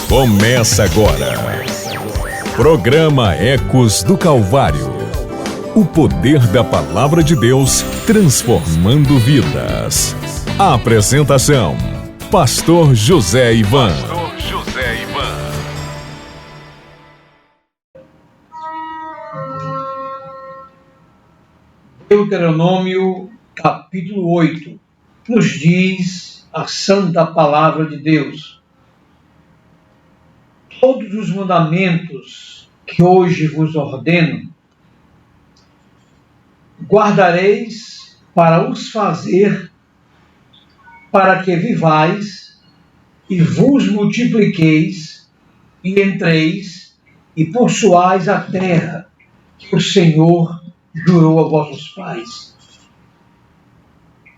Começa agora. Programa Ecos do Calvário. O poder da Palavra de Deus transformando vidas. A apresentação: Pastor José Ivan. Deuteronômio capítulo 8 nos diz a santa palavra de Deus: todos os mandamentos que hoje vos ordeno, guardareis para os fazer, para que vivais e vos multipliqueis e entreis e possuais a terra que o Senhor jurou a vossos pais.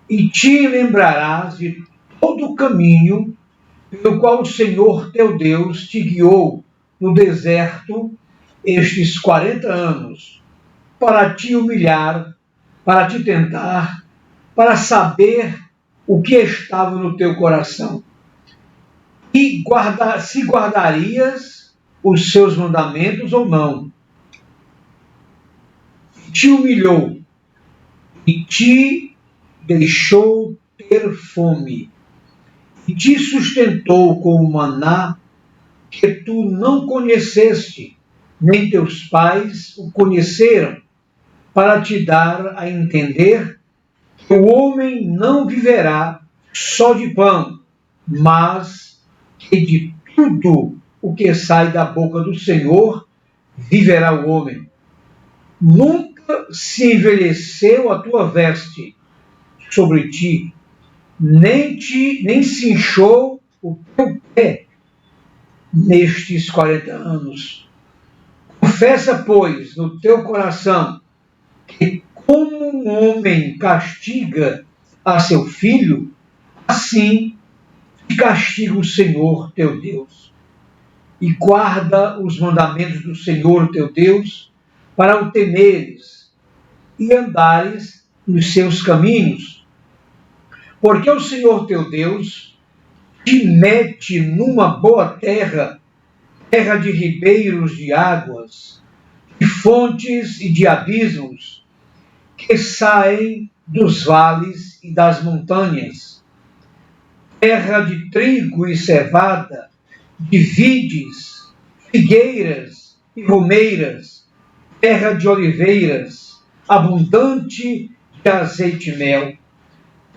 E te lembrarás de todo o caminho pelo qual o Senhor teu Deus te guiou no deserto estes 40 anos, para te humilhar, para te tentar, para saber o que estava no teu coração. E se guardarias os seus mandamentos ou não. Te humilhou e te deixou ter fome, e te sustentou com o maná que tu não conheceste, nem teus pais o conheceram, para te dar a entender que o homem não viverá só de pão, mas que de tudo o que sai da boca do Senhor viverá o homem. Nunca se envelheceu a tua veste sobre ti, nem se inchou o teu pé nestes 40 anos. Confessa, pois, no teu coração que como um homem castiga a seu filho, assim te castiga o Senhor teu Deus. E guarda os mandamentos do Senhor teu Deus para o temeres e andares nos seus caminhos. Porque o Senhor teu Deus te mete numa boa terra, terra de ribeiros de águas, de fontes e de abismos, que saem dos vales e das montanhas, terra de trigo e cevada, de vides, figueiras e romeiras, terra de oliveiras, abundante de azeite e mel,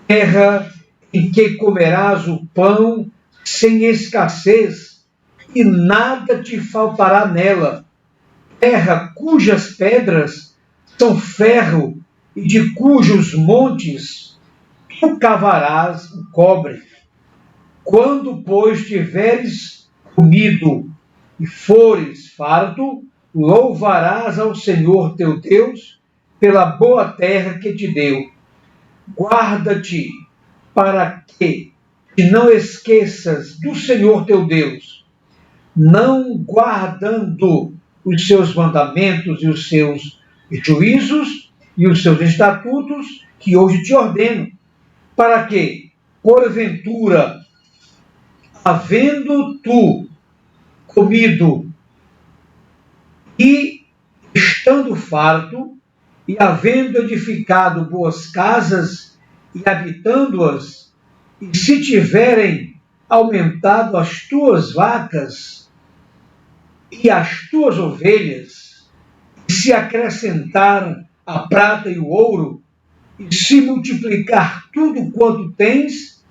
terra em que comerás o pão sem escassez, e nada te faltará nela, terra cujas pedras são ferro e de cujos montes tu cavarás o cobre. Quando, pois, tiveres comido e fores farto, louvarás ao Senhor teu Deus pela boa terra que te deu. Guarda-te para que te não esqueças do Senhor teu Deus, não guardando os seus mandamentos e os seus juízos e os seus estatutos que hoje te ordeno, para que, porventura, havendo tu comido e estando farto, e havendo edificado boas casas e habitando-as, e se tiverem aumentado as tuas vacas e as tuas ovelhas, e se acrescentar a prata e o ouro, e se multiplicar tudo quanto tens,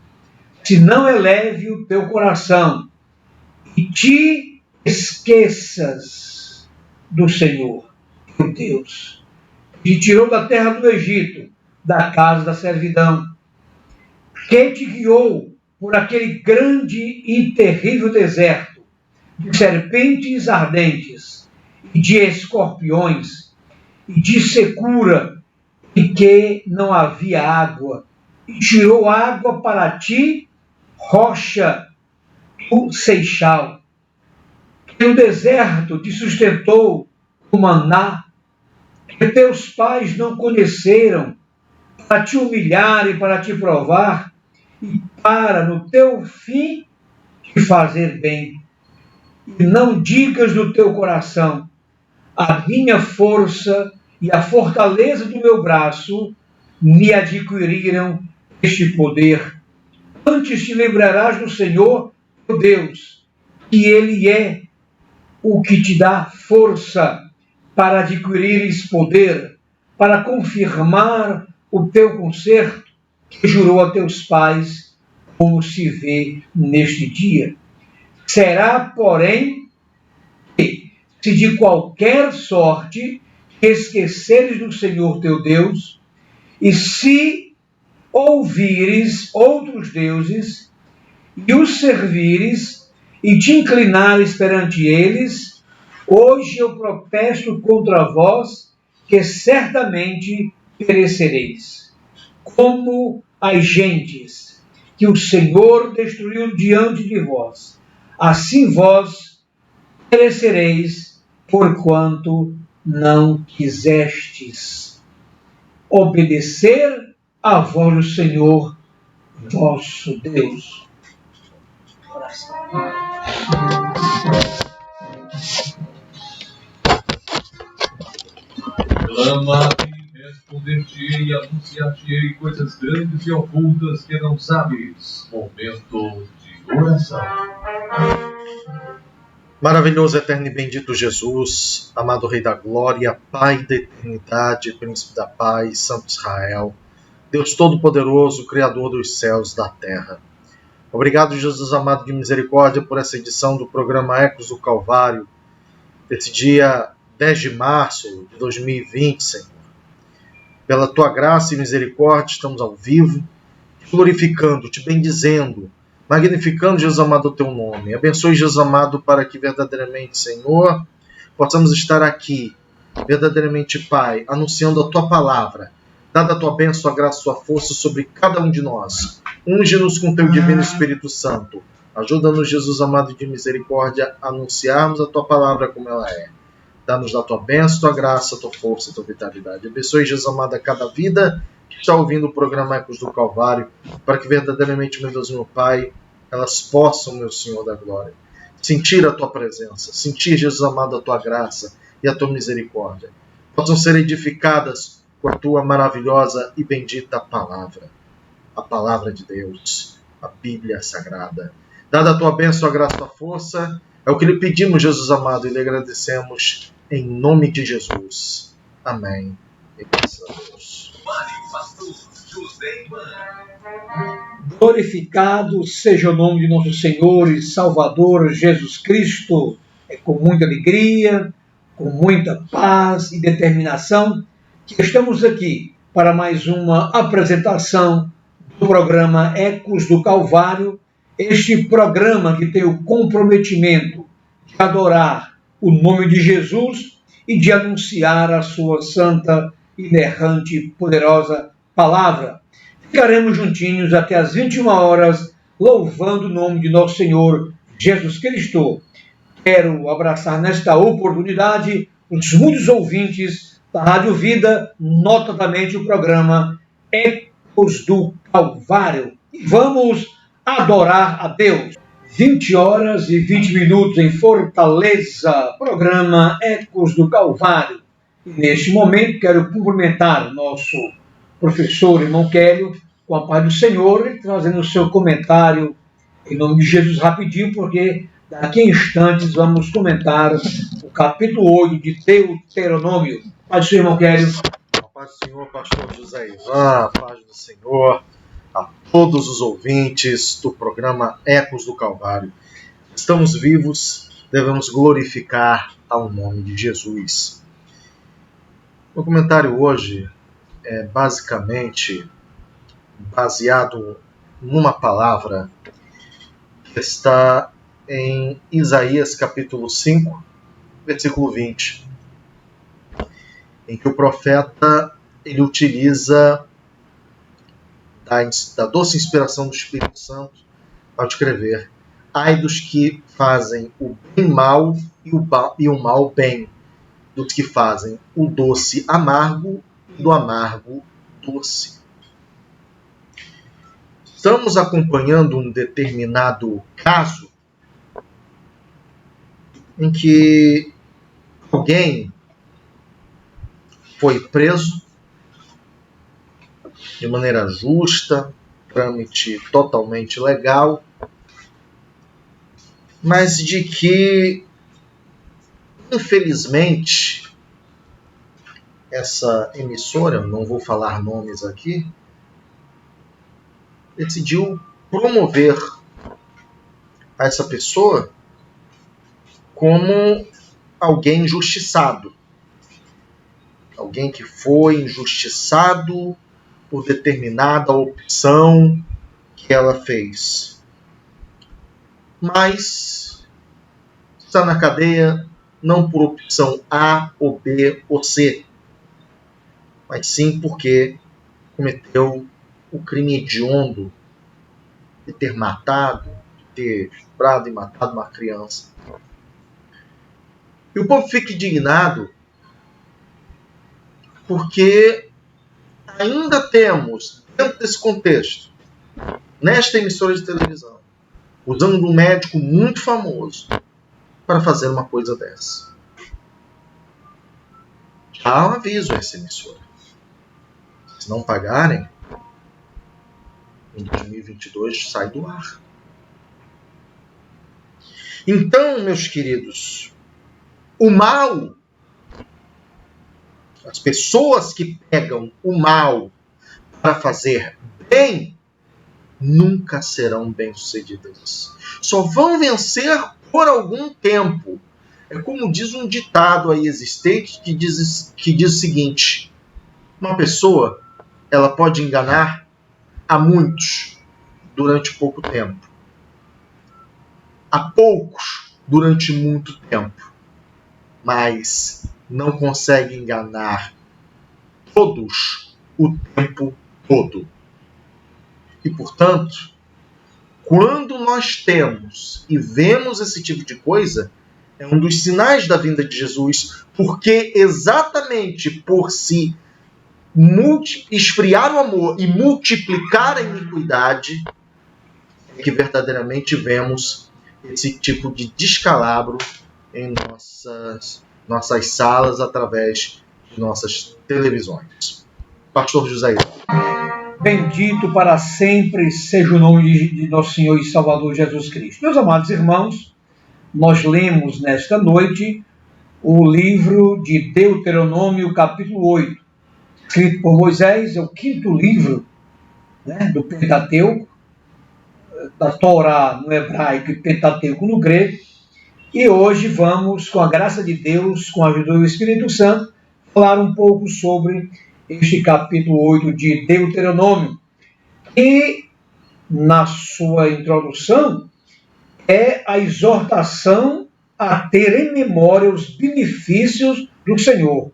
se não eleve o teu coração e te esqueças do Senhor, teu Deus, que te tirou da terra do Egito, da casa da servidão, que te guiou por aquele grande e terrível deserto, de serpentes ardentes, e de escorpiões, e de secura, e que não havia água, e tirou água para ti, rocha do Seixal, que no deserto te sustentou o maná, que teus pais não conheceram, para te humilhar e para te provar, e para, no teu fim, te fazer bem. e não digas no teu coração: a minha força e a fortaleza do meu braço me adquiriram este poder. Antes te lembrarás do Senhor, teu Deus, que Ele é o que te dá força para adquirires poder, para confirmar o teu conserto que jurou a teus pais, como se vê neste dia. Será, porém, que, se de qualquer sorte esqueceres do Senhor teu Deus, e se ouvires outros deuses, e os servires, e te inclinares perante eles, hoje eu protesto contra vós, que certamente perecereis, como as gentes que o Senhor destruiu diante de vós. Assim vós perecereis, porquanto não quisestes obedecer à voz do Senhor vosso Deus. Clama-me, responder-te-ei e anunciar-te-ei coisas grandes e ocultas que não sabes. Momento de oração. Maravilhoso, eterno e bendito Jesus, amado Rei da Glória, Pai da eternidade, Príncipe da paz, Santo Israel, Deus Todo-Poderoso, Criador dos céus e da terra. Obrigado, Jesus amado de misericórdia, por essa edição do programa Ecos do Calvário, desse dia 10 de março de 2020, Senhor. Pela Tua graça e misericórdia, estamos ao vivo, te glorificando, te bendizendo, magnificando, Jesus amado, o Teu nome. Abençoe, Jesus amado, para que verdadeiramente, Senhor, possamos estar aqui, verdadeiramente, Pai, anunciando a Tua palavra, dada a Tua bênção, a graça, a Tua força sobre cada um de nós. Unge-nos com Teu divino Espírito Santo. Ajuda-nos, Jesus amado de misericórdia, a anunciarmos a Tua palavra como ela é. Dá-nos a Tua bênção, Tua graça, Tua força, Tua vitalidade. Abençoe, Jesus amado, a cada vida que está ouvindo o programa Ecos do Calvário, para que verdadeiramente, meu Deus, meu Pai, elas possam, meu Senhor da glória, sentir a Tua presença, sentir, Jesus amado, a Tua graça e a Tua misericórdia. Possam ser edificadas com a Tua maravilhosa e bendita palavra, a palavra de Deus, a Bíblia Sagrada. Dada a Tua bênção, a graça, a Tua força, é o que lhe pedimos, Jesus amado, e lhe agradecemos em nome de Jesus. Amém. E graças a Deus. Glorificado seja o nome de nosso Senhor e Salvador Jesus Cristo. É com muita alegria, com muita paz e determinação que estamos aqui para mais uma apresentação do programa Ecos do Calvário, este programa que tem o comprometimento de adorar o nome de Jesus e de anunciar a sua santa, inerrante e poderosa palavra. Ficaremos juntinhos até às 21 horas, louvando o nome de nosso Senhor Jesus Cristo. Quero abraçar nesta oportunidade os muitos ouvintes da Rádio Vida, notadamente o programa Ecos do Calvário. E vamos adorar a Deus. 20 horas e 20 minutos em Fortaleza, programa Ecos do Calvário. E neste momento quero cumprimentar o nosso professor irmão Kélio, com a paz do Senhor, e trazendo o seu comentário em nome de Jesus rapidinho, porque daqui a instantes vamos comentar o capítulo 8 de Deuteronômio. Paz do Senhor, irmão Kélio. A paz do Senhor, pastor José Ivan, a paz do Senhor a todos os ouvintes do programa Ecos do Calvário. Estamos vivos, devemos glorificar ao nome de Jesus. O comentário hoje é basicamente baseado numa palavra que está em Isaías capítulo 5, versículo 20, em que o profeta ele utiliza da doce inspiração do Espírito Santo ao escrever: ai dos que fazem o bem mal e o mal bem, dos que fazem o doce amargo e do amargo doce. Estamos acompanhando um determinado caso em que alguém foi preso de maneira justa, trâmite totalmente legal, mas de que, infelizmente, essa emissora, não vou falar nomes aqui, decidiu promover a essa pessoa como alguém injustiçado. Alguém que foi injustiçado por determinada opção que ela fez. Mas está na cadeia não por opção A, ou B, ou C, mas sim porque cometeu o crime hediondo de ter matado, de ter estuprado e matado uma criança. E o povo fica indignado porque ainda temos, dentro desse contexto, nesta emissora de televisão, usando um médico muito famoso para fazer uma coisa dessa. Há um aviso a essa emissora. Se não pagarem, em 2022 sai do ar. Então, meus queridos, o mal, as pessoas que pegam o mal para fazer bem, nunca serão bem-sucedidas. Só vão vencer por algum tempo. É como diz um ditado aí existente que diz o seguinte: uma pessoa, ela pode enganar a muitos durante pouco tempo, a poucos durante muito tempo, mas não consegue enganar todos o tempo todo. E, portanto, quando nós temos e vemos esse tipo de coisa, é um dos sinais da vinda de Jesus, porque exatamente por se esfriar o amor e multiplicar a iniquidade, é que verdadeiramente vemos esse tipo de descalabro em nossas salas, através de nossas televisões. Pastor José. Bendito para sempre seja o nome de nosso Senhor e Salvador Jesus Cristo. Meus amados irmãos, nós lemos nesta noite o livro de Deuteronômio, capítulo 8, escrito por Moisés, é o quinto livro, do Pentateuco, da Torá no hebraico e Pentateuco no grego, e hoje vamos, com a graça de Deus, com a ajuda do Espírito Santo, falar um pouco sobre este capítulo 8 de Deuteronômio, e na sua introdução é a exortação a ter em memória os benefícios do Senhor.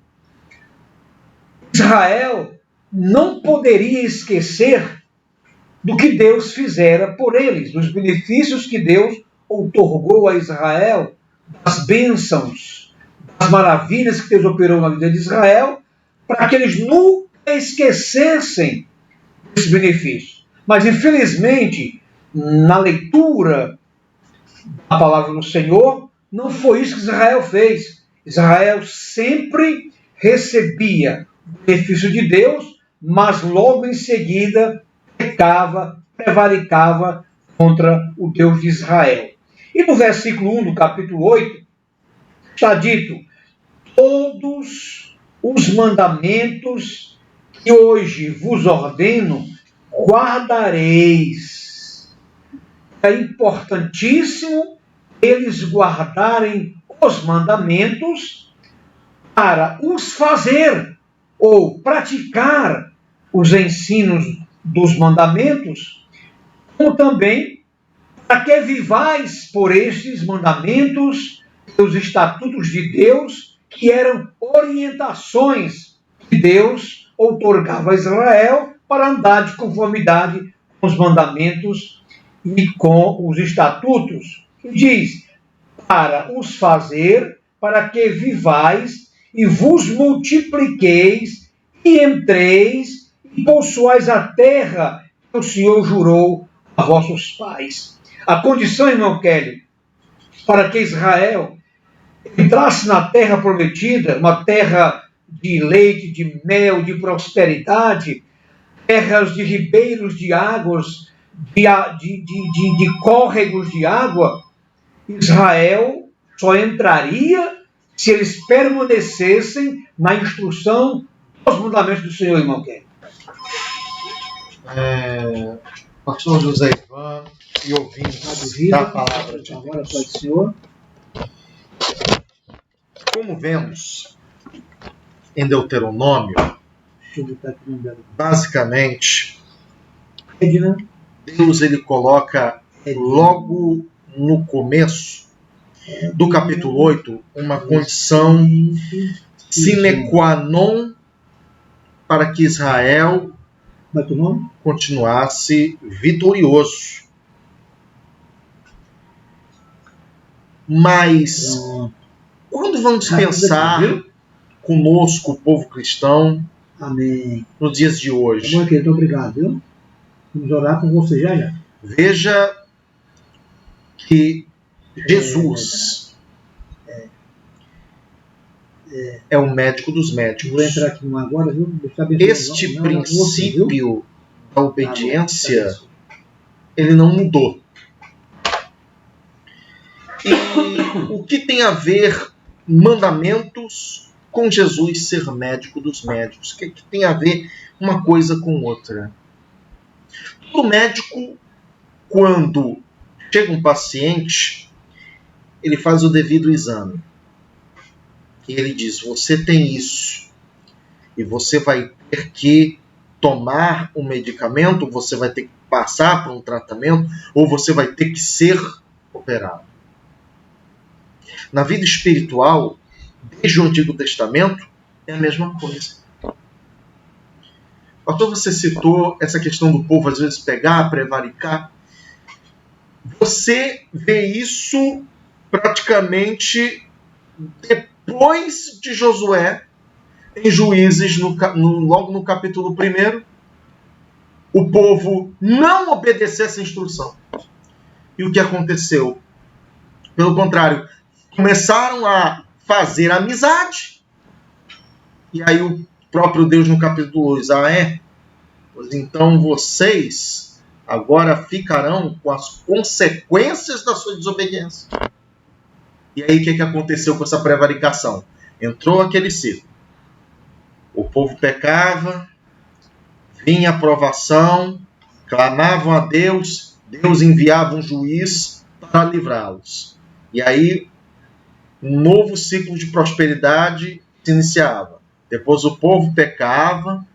Israel não poderia esquecer do que Deus fizera por eles, dos benefícios que Deus outorgou a Israel, das bênçãos, das maravilhas que Deus operou na vida de Israel, para que eles nunca esquecessem desses benefícios. Mas, infelizmente, na leitura da palavra do Senhor, não foi isso que Israel fez. Israel sempre recebia o benefício de Deus, mas logo em seguida pecava, prevaricava contra o Deus de Israel. E no versículo 1 do capítulo 8, está dito: todos os mandamentos que hoje vos ordeno, guardareis. É importantíssimo eles guardarem os mandamentos para os fazer ou praticar os ensinos dos mandamentos, como também para que vivais por estes mandamentos, os estatutos de Deus, que eram orientações que Deus outorgava a Israel para andar de conformidade com os mandamentos e com os estatutos. E diz: para os fazer, para que vivais e vos multipliqueis e entreis e possuais a terra que o Senhor jurou a vossos pais. A condição, irmão Kelly, para que Israel entrasse na terra prometida, uma terra de leite, de mel, de prosperidade, terras de ribeiros de águas, de córregos de água, Israel só entraria se eles permanecessem na instrução dos mandamentos do Senhor, irmão Ken. Pastor José Ivan e ouvintes da palavra de Agora, Deus. Pai do Senhor. Como vemos em Deuteronômio, Deixa eu botar aqui no dela. basicamente, Edna. Deus ele coloca logo no começo do capítulo 8 uma condição sine qua non para que Israel continuasse vitorioso. Mas quando vamos pensar conosco, o povo cristão, amém, nos dias de hoje, bom, querido, obrigado, viu? Vamos orar com você já. Veja que Jesus é o médico dos médicos. Vou entrar aqui agora, viu? Este princípio da obediência, ele não mudou. E o que tem a ver mandamentos com Jesus ser médico dos médicos? O que tem a ver uma coisa com outra? O médico, quando chega um paciente, ele faz o devido exame. E ele diz, você tem isso. E você vai ter que tomar um medicamento, você vai ter que passar por um tratamento, ou você vai ter que ser operado. Na vida espiritual, desde o Antigo Testamento, é a mesma coisa. Pastor, você citou essa questão do povo às vezes pegar, prevaricar. Você vê isso praticamente depois de Josué, em Juízes, logo no capítulo 1, o povo não obedeceu essa instrução. E o que aconteceu? Pelo contrário, começaram a fazer amizade. E aí o próprio Deus no capítulo 2, pois então vocês agora ficarão com as consequências da sua desobediência. E aí o que aconteceu com essa prevaricação? Entrou aquele ciclo. O povo pecava, vinha a provação, clamavam a Deus, Deus enviava um juiz para livrá-los. E aí um novo ciclo de prosperidade se iniciava. Depois o povo pecava,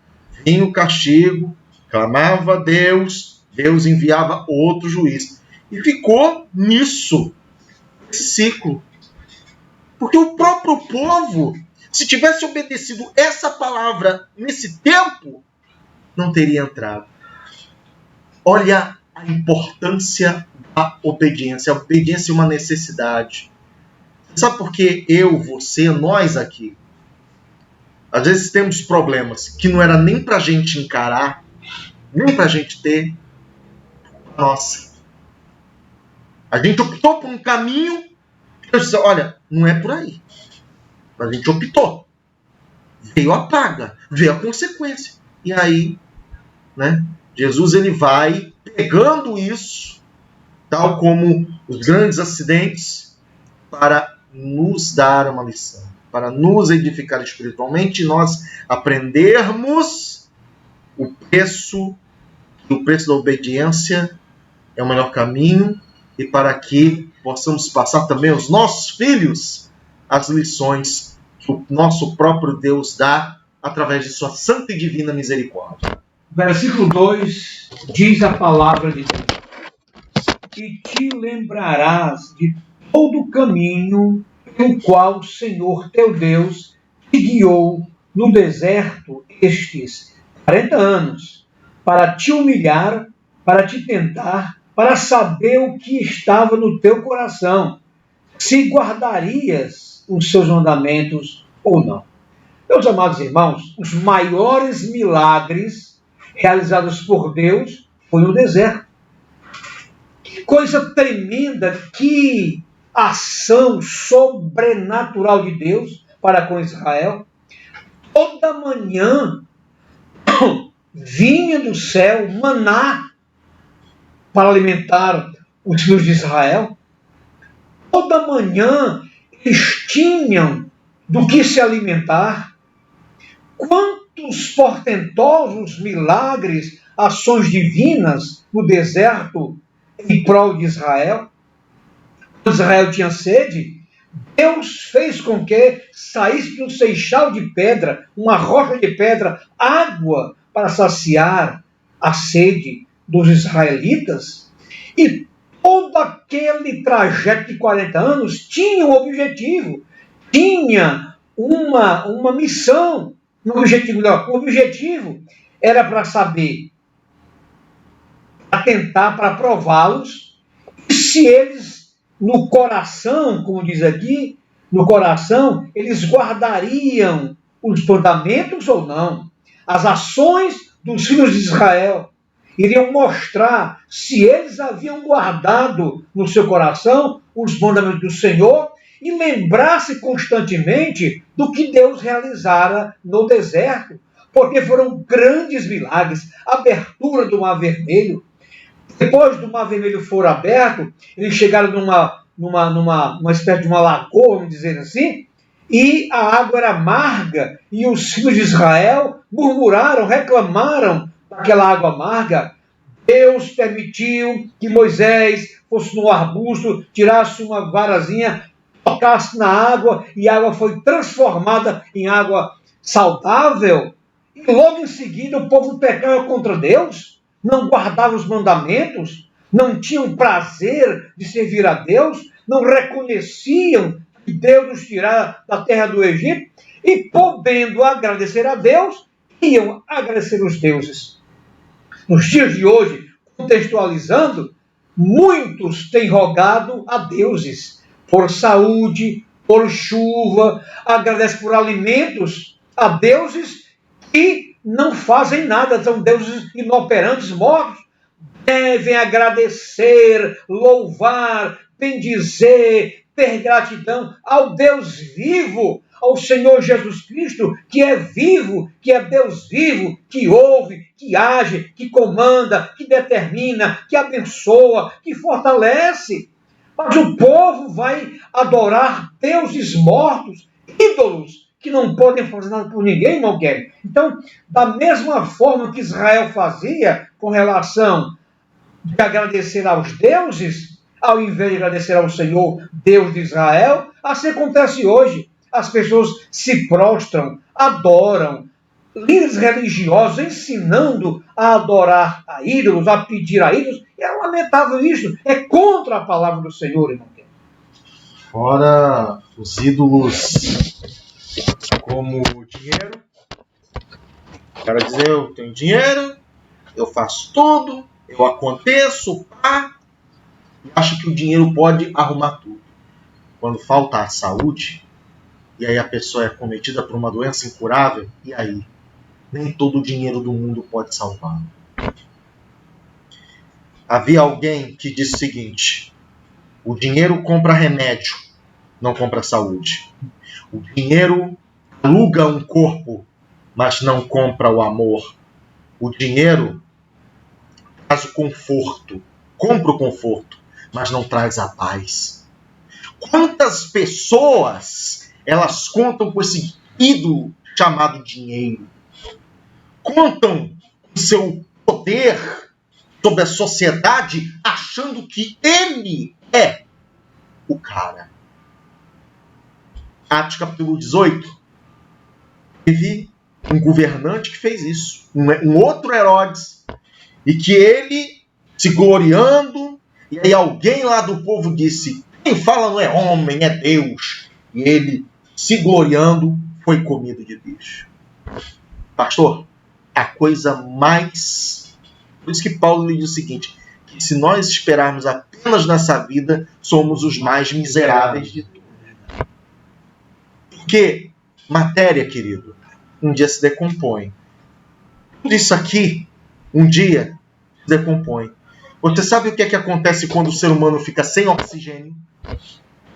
vinha o castigo, clamava a Deus, Deus enviava outro juiz. E ficou nisso, esse ciclo. Porque o próprio povo, se tivesse obedecido essa palavra nesse tempo, não teria entrado. Olha a importância da obediência. A obediência é uma necessidade. Sabe por que eu, você, nós aqui, às vezes temos problemas que não era nem para a gente encarar, nem para a gente ter. Nossa. A gente optou por um caminho, eu disse, olha, não é por aí. A gente optou. Veio a paga, veio a consequência. E aí, né, Jesus ele vai pegando isso, tal como os grandes acidentes, para nos dar uma lição, para nos edificar espiritualmente e nós aprendermos o preço da obediência é o melhor caminho e para que possamos passar também aos nossos filhos as lições que o nosso próprio Deus dá através de sua santa e divina misericórdia. Versículo 2 diz a palavra de Deus: e te lembrarás de todo o caminho pelo qual o Senhor teu Deus te guiou no deserto estes 40 anos, para te humilhar, para te tentar, para saber o que estava no teu coração, se guardarias os seus mandamentos ou não. Meus amados irmãos, os maiores milagres realizados por Deus foi no deserto. Que coisa tremenda, que ação sobrenatural de Deus para com Israel. Toda manhã vinha do céu maná para alimentar os filhos de Israel. Toda manhã eles tinham do que se alimentar. Quantos portentosos milagres, ações divinas no deserto em prol de Israel. Quando Israel tinha sede, Deus fez com que saísse do seixal de pedra, uma rocha de pedra, água para saciar a sede dos israelitas. E todo aquele trajeto de 40 anos tinha um objetivo, tinha uma missão, um objetivo melhor. O objetivo era para saber, para tentar, para prová-los, e se eles, no coração, como diz aqui, no coração, eles guardariam os mandamentos ou não. As ações dos filhos de Israel iriam mostrar se eles haviam guardado no seu coração os mandamentos do Senhor e lembrar-se constantemente do que Deus realizara no deserto, porque foram grandes milagres. A abertura do Mar Vermelho. Depois do Mar Vermelho for aberto, eles chegaram numa espécie de uma lagoa, vamos dizer assim, e a água era amarga, e os filhos de Israel murmuraram, reclamaram daquela água amarga. Deus permitiu que Moisés fosse no arbusto, tirasse uma varazinha, tocasse na água, e a água foi transformada em água saudável. E logo em seguida o povo pecava contra Deus, não guardava os mandamentos, não tinham prazer de servir a Deus, não reconheciam que Deus nos tirara da terra do Egito, e podendo agradecer a Deus, iam agradecer os deuses. Nos dias de hoje, contextualizando, muitos têm rogado a deuses por saúde, por chuva, agradecem por alimentos a deuses que não fazem nada, são deuses inoperantes, mortos. Devem agradecer, louvar, bendizer, ter gratidão ao Deus vivo, ao Senhor Jesus Cristo, que é vivo, que é Deus vivo, que ouve, que age, que comanda, que determina, que abençoa, que fortalece. Mas o povo vai adorar deuses mortos, ídolos, que não podem fazer nada por ninguém, não querem. Então, da mesma forma que Israel fazia com relação de agradecer aos deuses, ao invés de agradecer ao Senhor, Deus de Israel, assim acontece hoje. As pessoas se prostram, adoram, líderes religiosos ensinando a adorar a ídolos, a pedir a ídolos. É lamentável isso, é contra a palavra do Senhor, irmão. Fora os ídolos como o dinheiro. O cara dizer, eu tenho dinheiro, eu faço tudo, eu aconteço, pá. E acho que o dinheiro pode arrumar tudo. Quando falta a saúde, e aí a pessoa é cometida por uma doença incurável, e aí? Nem todo o dinheiro do mundo pode salvar. Havia alguém que disse o seguinte: o dinheiro compra remédio, não compra saúde. O dinheiro aluga um corpo, mas não compra o amor. O dinheiro traz o conforto, compra o conforto, mas não traz a paz. Quantas pessoas elas contam com esse ídolo chamado dinheiro? Contam com seu poder sobre a sociedade, achando que ele é o cara. Atos capítulo 18, teve um governante que fez isso, um outro Herodes, e que ele, se gloriando, e aí alguém lá do povo disse, quem fala não é homem, é Deus. E ele, se gloriando, foi comido de bicho. Pastor, a coisa mais... Por isso que Paulo lhe diz o seguinte, que se nós esperarmos apenas nessa vida, somos os mais miseráveis de todos. Porque matéria, querido, um dia se decompõe. Tudo isso aqui, um dia, se decompõe. Você sabe o que é que acontece quando o ser humano fica sem oxigênio?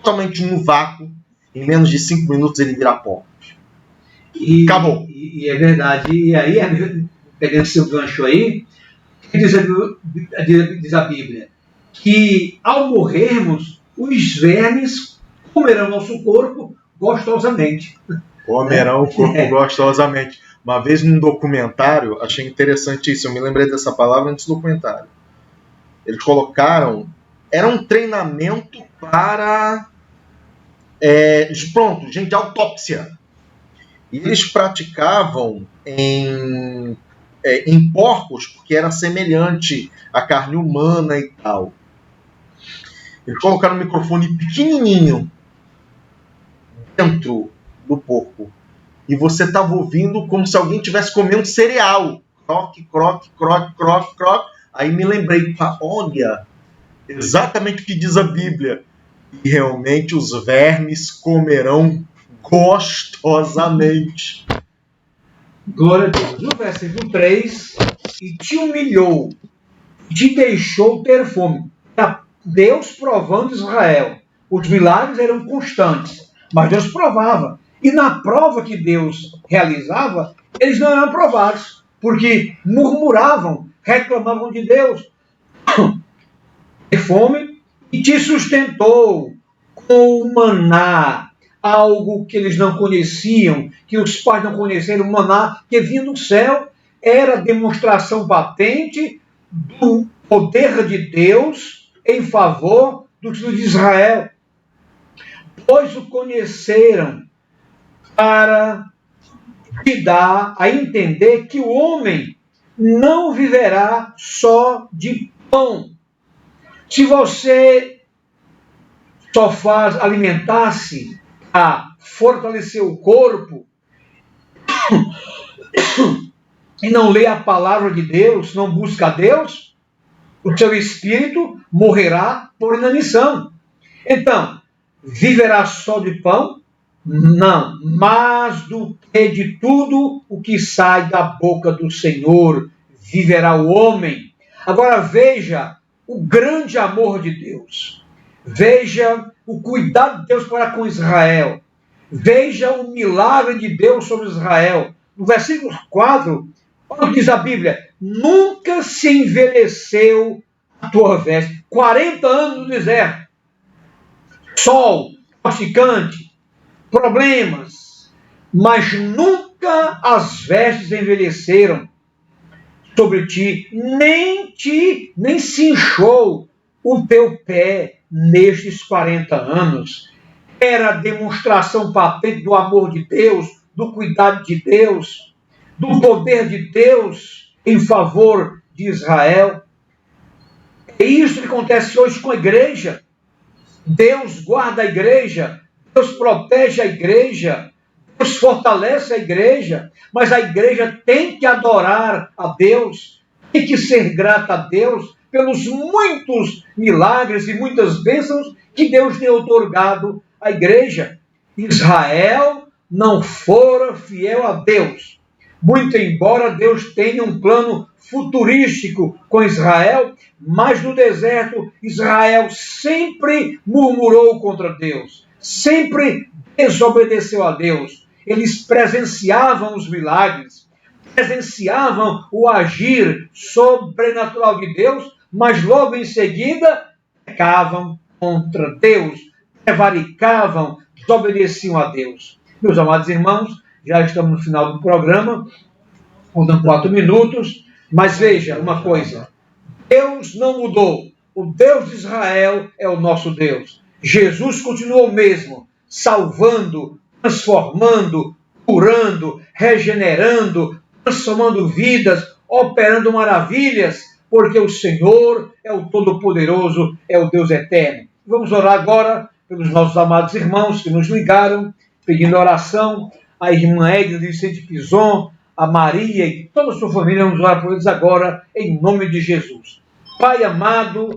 totalmente no vácuo, em menos de 5 minutos ele vira pó. Acabou. E é verdade. E aí, pegando seu gancho aí, diz a Bíblia que ao morrermos, os vermes comerão nosso corpo gostosamente. Comerão o corpo gostosamente. Uma vez num documentário, achei interessante isso, eu me lembrei dessa palavra nesse documentário. Eles colocaram, era um treinamento para, gente, autópsia. E eles praticavam em porcos, porque era semelhante à carne humana e tal. Eles colocaram um microfone pequenininho dentro do porco. E você estava ouvindo como se alguém estivesse comendo cereal. Croque, croque, croque, croque, croque. Aí me lembrei, olha, exatamente o que diz a Bíblia. E realmente os vermes comerão gostosamente. Glória a Deus. No versículo 3, e te humilhou, te deixou ter fome. Deus provando Israel. Os milagres eram constantes, mas Deus provava. E na prova que Deus realizava, eles não eram provados, porque murmuravam, reclamavam de Deus. Ter fome, e te sustentou com o maná, algo que eles não conheciam, que os pais não conheceram. O maná que vinha do céu era demonstração patente do poder de Deus em favor dos filhos de Israel, pois o conheceram para te dar a entender que o homem não viverá só de pão. Se você só faz alimentar-se a fortalecer o corpo e não lê a palavra de Deus, não busca a Deus, o seu espírito morrerá por inanição. Então, viverá só de pão? Não, mas do que de tudo o que sai da boca do Senhor viverá o homem. Agora veja o grande amor de Deus. Veja o cuidado de Deus para com Israel. Veja o milagre de Deus sobre Israel. No versículo 4, olha o que diz a Bíblia: nunca se envelheceu a tua veste. 40 anos no deserto. Sol, causticante, problemas, mas nunca as vestes envelheceram sobre ti, nem se inchou o teu pé nestes 40 anos. Era a demonstração patente do amor de Deus, do cuidado de Deus, do poder de Deus em favor de Israel. É isso que acontece hoje com a igreja. Deus guarda a igreja, Deus protege a igreja, Deus fortalece a igreja, mas a igreja tem que adorar a Deus, tem que ser grata a Deus pelos muitos milagres e muitas bênçãos que Deus tem outorgado à igreja. Israel não fora fiel a Deus, muito embora Deus tenha um plano futurístico com Israel, mas no deserto Israel sempre murmurou contra Deus, sempre desobedeceu a Deus. Eles presenciavam os milagres, presenciavam o agir sobrenatural de Deus, mas logo em seguida pecavam contra Deus, prevaricavam, desobedeciam a Deus. Meus amados irmãos, já estamos no final do programa, faltam 4 minutos, mas veja uma coisa: Deus não mudou. O Deus de Israel é o nosso Deus. Jesus continuou o mesmo, salvando, transformando, curando, regenerando, transformando vidas, operando maravilhas, porque o Senhor é o Todo-Poderoso, é o Deus eterno. Vamos orar agora pelos nossos amados irmãos que nos ligaram, pedindo oração, a irmã Edna de Vicente Pison, a Maria e toda a sua família. Vamos orar por eles agora, em nome de Jesus. Pai amado,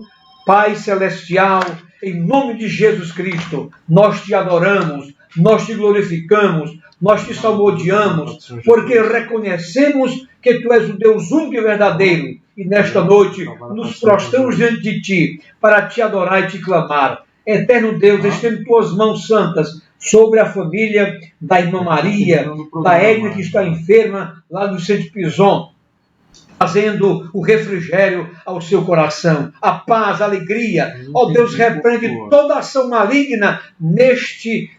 Pai celestial, em nome de Jesus Cristo, nós te adoramos, nós te glorificamos, nós te salmodiamos, porque reconhecemos que tu és o Deus único e verdadeiro, e nesta noite nos prostramos diante de ti para te adorar e te clamar. Eterno Deus, estende tuas mãos santas sobre a família da irmã Maria, da Edna que está enferma lá no Centro Pison, fazendo o refrigério ao seu coração, a paz, a alegria. Ó Deus, repreende toda ação maligna neste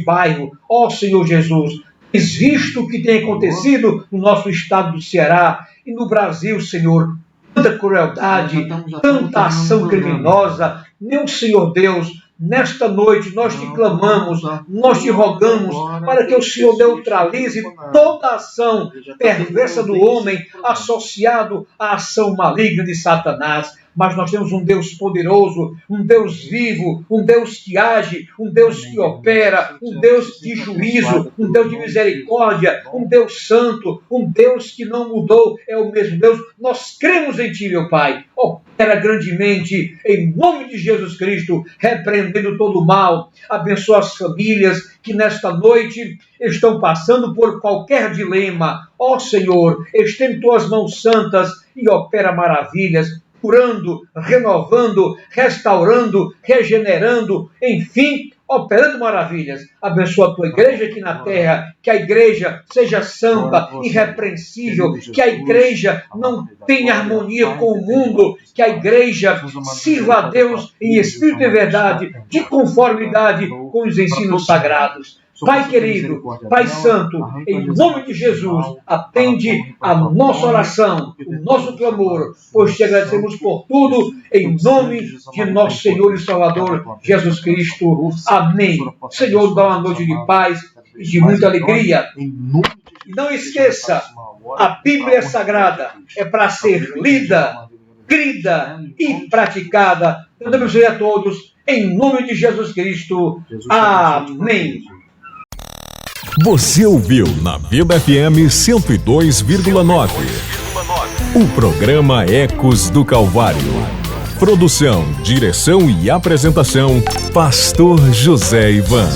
bairro. Ó Senhor Jesus, tens visto o que tem acontecido no nosso estado do Ceará e no Brasil, Senhor. Tanta crueldade, tanta ação criminosa. Meu Senhor Deus, nesta noite nós te clamamos, nós te rogamos para que o Senhor neutralize toda a ação perversa do homem associado à ação maligna de Satanás. Mas nós temos um Deus poderoso, um Deus vivo, um Deus que age, um Deus que opera, um Deus de juízo, um Deus de misericórdia, um Deus santo, um Deus que não mudou, é o mesmo Deus. Nós cremos em Ti, meu Pai. Opera grandemente, em nome de Jesus Cristo, repreendendo todo o mal. Abençoa as famílias que nesta noite estão passando por qualquer dilema. Ó Senhor, estende Tuas mãos santas e opera maravilhas, curando, renovando, restaurando, regenerando, enfim, operando maravilhas. Abençoa a Tua igreja aqui na terra, que a igreja seja santa, irrepreensível, que a igreja não tenha harmonia com o mundo, que a igreja sirva a Deus em espírito e verdade, de conformidade com os ensinos sagrados. Pai querido, Pai santo, em nome de Jesus, atende a nossa oração, o nosso clamor, pois te agradecemos por tudo, em nome de nosso Senhor e Salvador, Jesus Cristo. Amém. Senhor, dá uma noite de paz e de muita alegria. E não esqueça, a Bíblia Sagrada é para ser lida, crida e praticada. Deus abençoe a todos, em nome de Jesus Cristo. Amém. Você ouviu na Vida FM 102,9. O programa Ecos do Calvário. Produção, direção e apresentação, Pastor José Ivan.